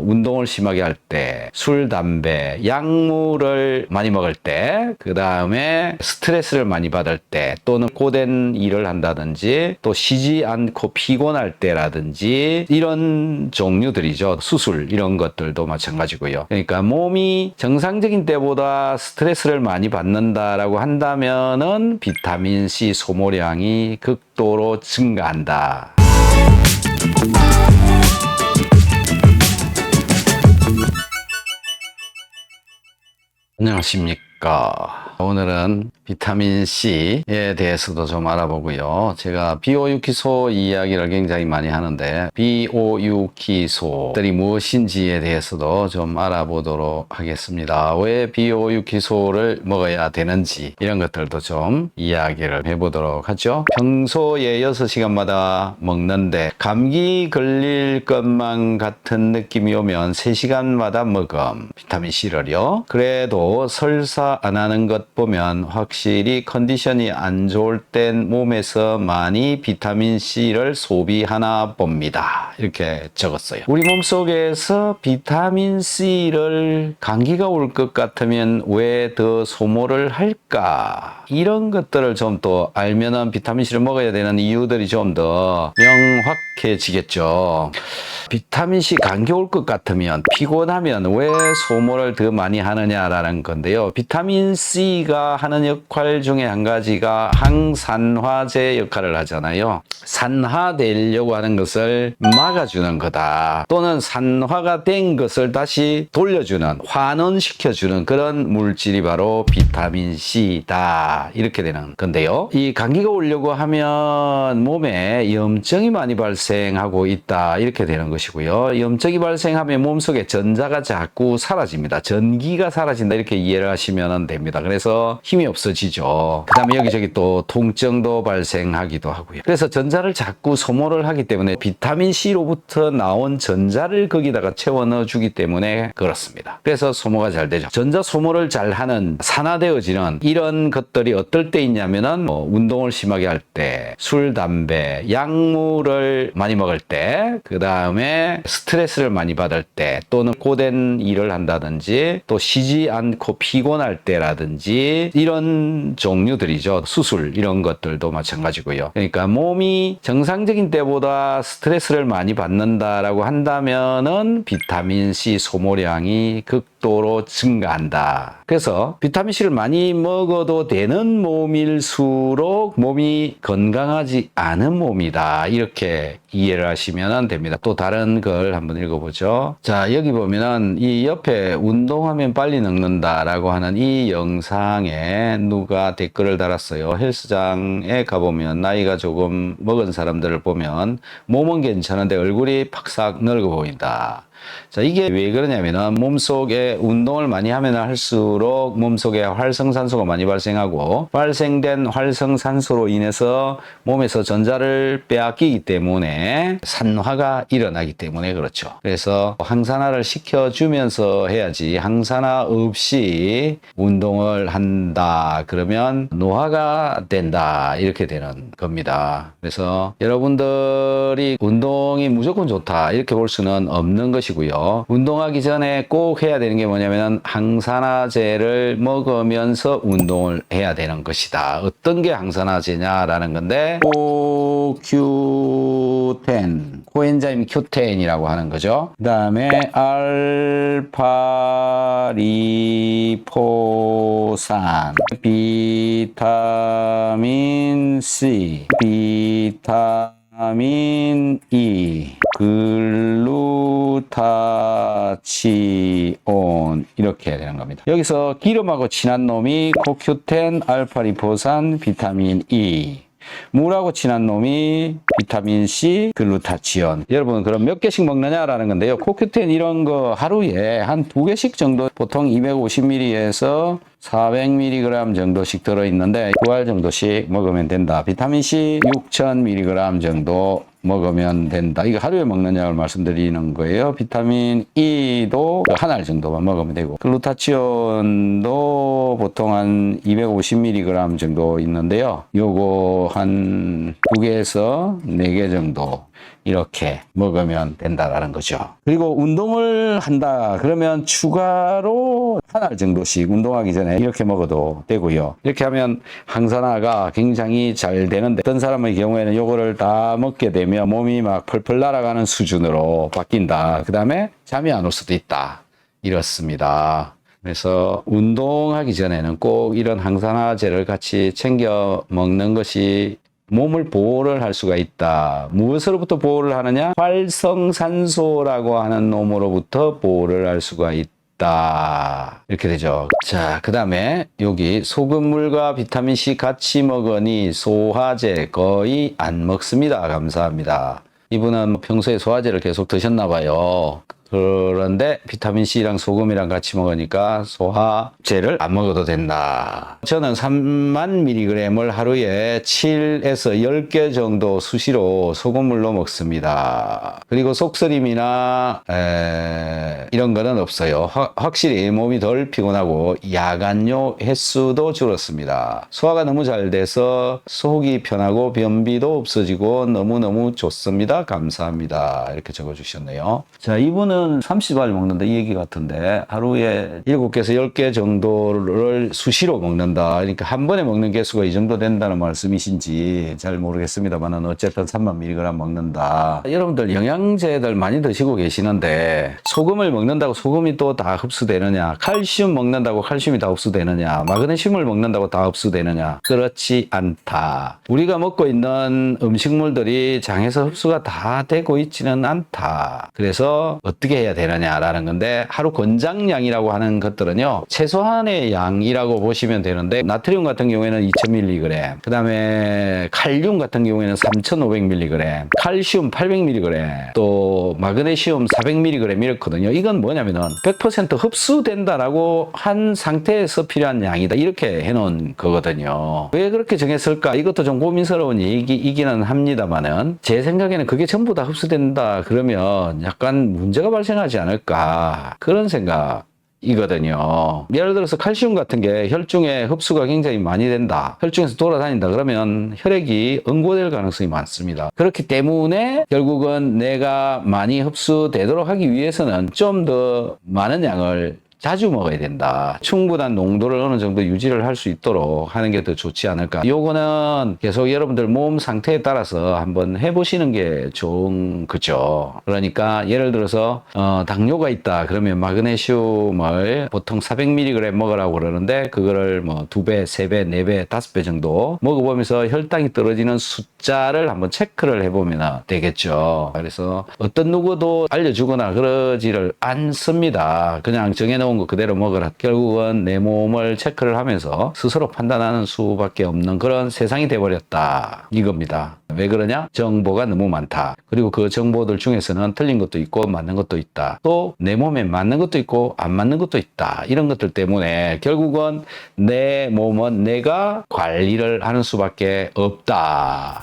운동을 심하게 할 때, 술, 담배, 약물을 많이 먹을 때, 그 다음에 스트레스를 많이 받을 때, 또는 고된 일을 한다든지, 또 쉬지 않고 피곤할 때라든지, 이런 종류들이죠. 수술, 이런 것들도 마찬가지고요. 그러니까 몸이 정상적인 때보다 스트레스를 많이 받는다라고 한다면은 비타민 C 소모량이 극도로 증가한다. 안녕하십니까. 오늘은 비타민 C에 대해서도 좀 알아보고요. 제가 비오유키소 이야기를 굉장히 많이 하는데 비오유키소들이 무엇인지에 대해서도 좀 알아보도록 하겠습니다. 왜 비오유키소를 먹어야 되는지 이런 것들도 좀 이야기를 해보도록 하죠. 평소에 6시간마다 먹는데 감기 걸릴 것만 같은 느낌이 오면 3시간마다 먹음 비타민 C를요. 그래도 설사 안 하는 것 보면 확실히 컨디션이 안 좋을 땐 몸에서 많이 비타민 C를 소비하나 봅니다. 이렇게 적었어요. 우리 몸속에서 비타민 C를 감기가 올 것 같으면 왜 더 소모를 할까? 이런 것들을 좀 더 알면은 비타민 C를 먹어야 되는 이유들이 좀 더 명확해지겠죠. 비타민 C 감기 올 것 같으면 피곤하면 왜 소모를 더 많이 하느냐라는 건데요. 비타민 C가 하는 역할 중에 한 가지가 항산화제 역할을 하잖아요. 산화되려고 하는 것을 막아주는 거다. 또는 산화가 된 것을 다시 돌려주는, 환원시켜주는 그런 물질이 바로 비타민 C다. 이렇게 되는 건데요. 이 감기가 오려고 하면 몸에 염증이 많이 발생하고 있다. 이렇게 되는 것이고요. 염증이 발생하면 몸속에 전자가 자꾸 사라집니다. 전기가 사라진다. 이렇게 이해를 하시면 됩니다. 그래서 힘이 없어지죠. 그 다음에 여기저기 또 통증도 발생하기도 하고요. 그래서 전자를 자꾸 소모를 하기 때문에 비타민 C로부터 나온 전자를 거기다가 채워 넣어주기 때문에 그렇습니다. 그래서 소모가 잘 되죠. 전자 소모를 잘 하는 산화되어지는 이런 것들이 어떨 때 있냐면은 운동을 심하게 할 때, 술, 담배, 약물을 많이 먹을 때, 그 다음에 스트레스를 많이 받을 때, 또는 고된 일을 한다든지, 또 쉬지 않고 피곤할 때라든지 이런 종류들이죠. 수술 이런 것들도 마찬가지고요. 그러니까 몸이 정상적인 때보다 스트레스를 많이 받는다라고 한다면은 비타민 C 소모량이 극도로 증가한다. 그래서 비타민 C를 많이 먹어도 되는 몸일수록 몸이 건강하지 않은 몸이다. 이렇게 이해를 하시면 됩니다. 또 다른 걸 한번 읽어보죠. 자, 여기 보면은 이 옆에 운동하면 빨리 늙는다라고 하는 이 영상에 누가 댓글을 달았어요. 헬스장에 가보면 나이가 조금 먹은 사람들을 보면 몸은 괜찮은데 얼굴이 팍싹 늙어 보인다. 자, 이게 왜 그러냐면은 몸속에 운동을 많이 하면 할수록 몸속에 활성산소가 많이 발생하고 발생된 활성산소로 인해서 몸에서 전자를 빼앗기기 때문에 산화가 일어나기 때문에 그렇죠. 그래서 항산화를 시켜주면서 해야지 항산화 없이 운동을 한다 그러면 노화가 된다 이렇게 되는 겁니다. 그래서 여러분들이 운동이 무조건 좋다 이렇게 볼 수는 없는 것이고요. 운동하기 전에 꼭 해야 되는 게 뭐냐면 항산화제를 먹으면서 운동을 해야 되는 것이다. 어떤 게 항산화제냐라는 건데 CoQ10 코엔자임 Q10이라고 하는 거죠. 그 다음에 알파리포산 비타민 C 비타민 E 글루타치온 이렇게 되는 겁니다. 여기서 기름하고 친한 놈이 CoQ10, 알파리포산, 비타민 E 물하고 친한 놈이 비타민 C, 글루타치온. 여러분 그럼 몇 개씩 먹느냐라는 건데요. CoQ10 이런 거 하루에 한 2개씩 정도 보통 250ml에서 400mg 정도씩 들어있는데 2알 정도씩 먹으면 된다. 비타민 C 6000mg 정도 먹으면 된다. 이거 하루에 먹는 약을 말씀드리는 거예요. 비타민 E도 한 알 정도만 먹으면 되고 글루타치온도 보통 한 250mg 정도 있는데요. 요거 한 2개에서 4개 정도 이렇게 먹으면 된다라는 거죠. 그리고 운동을 한다 그러면 추가로 한 알 정도씩 운동하기 전에 이렇게 먹어도 되고요. 이렇게 하면 항산화가 굉장히 잘 되는데 어떤 사람의 경우에는 요거를 다 먹게 되면 몸이 막 펄펄 날아가는 수준으로 바뀐다. 그 다음에 잠이 안 올 수도 있다. 이렇습니다. 그래서 운동하기 전에는 꼭 이런 항산화제를 같이 챙겨 먹는 것이 몸을 보호를 할 수가 있다. 무엇으로부터 보호를 하느냐? 활성산소라고 하는 놈으로부터 보호를 할 수가 있다. 이렇게 되죠. 자, 그 다음에 여기 소금물과 비타민C 같이 먹으니 소화제 거의 안 먹습니다. 감사합니다. 이분은 평소에 소화제를 계속 드셨나 봐요. 그런데 비타민C랑 소금이랑 같이 먹으니까 소화제를 안 먹어도 된다. 저는 3만 mg을 하루에 7에서 10개 정도 수시로 소금물로 먹습니다. 그리고 속쓰림이나 이런 거는 없어요. 확실히 몸이 덜 피곤하고 야간요 횟수도 줄었습니다. 소화가 너무 잘 돼서 속이 편하고 변비도 없어지고 너무너무 좋습니다. 감사합니다. 이렇게 적어주셨네요. 자, 이분은 30알 먹는다 이 얘기 같은데 하루에 7개에서 10개 정도를 수시로 먹는다. 그러니까 한 번에 먹는 개수가 이 정도 된다는 말씀이신지 잘 모르겠습니다만 어쨌든 3만 mg 먹는다. 여러분들 영양제들 많이 드시고 계시는데 소금을 먹는다고 소금이 또 다 흡수되느냐, 칼슘 먹는다고 칼슘이 다 흡수되느냐, 마그네슘을 먹는다고 다 흡수되느냐, 그렇지 않다. 우리가 먹고 있는 음식물들이 장에서 흡수가 다 되고 있지는 않다. 그래서 어떻게 해야 되느냐라는 건데 하루 권장량이라고 하는 것들은요 최소한의 양이라고 보시면 되는데 나트륨 같은 경우에는 2000mg, 그 다음에 칼륨 같은 경우에는 3500mg, 칼슘 800mg, 또 마그네슘 400mg 이렇거든요. 이건 뭐냐면은 100% 흡수된다라고 한 상태에서 필요한 양이다 이렇게 해놓은 거거든요. 왜 그렇게 정했을까? 이것도 좀 고민스러운 얘기이기는 합니다만은 제 생각에는 그게 전부 다 흡수된다 그러면 약간 문제가 발생하지 않을까 그런 생각이거든요. 예를 들어서 칼슘 같은 게 혈중에 흡수가 굉장히 많이 된다. 혈중에서 돌아다닌다 그러면 혈액이 응고될 가능성이 많습니다. 그렇기 때문에 결국은 내가 많이 흡수되도록 하기 위해서는 좀 더 많은 양을 자주 먹어야 된다. 충분한 농도를 어느 정도 유지를 할 수 있도록 하는 게 더 좋지 않을까. 요거는 계속 여러분들 몸 상태에 따라서 한번 해보시는 게 좋은 거죠. 그러니까 예를 들어서 당뇨가 있다 그러면 마그네슘을 보통 400mg 먹으라고 그러는데 그거를 뭐 2배, 3배, 4배, 5배 정도 먹어보면서 혈당이 떨어지는 숫자를 한번 체크를 해보면 되겠죠. 그래서 어떤 누구도 알려주거나 그러지를 않습니다. 그냥 정해놓은 거 그대로 먹어라. 결국은 내 몸을 체크를 하면서 스스로 판단하는 수밖에 없는 그런 세상이 돼버렸다. 이겁니다. 왜 그러냐? 정보가 너무 많다. 그리고 그 정보들 중에서는 틀린 것도 있고 맞는 것도 있다. 또 내 몸에 맞는 것도 있고 안 맞는 것도 있다. 이런 것들 때문에 결국은 내 몸은 내가 관리를 하는 수밖에 없다.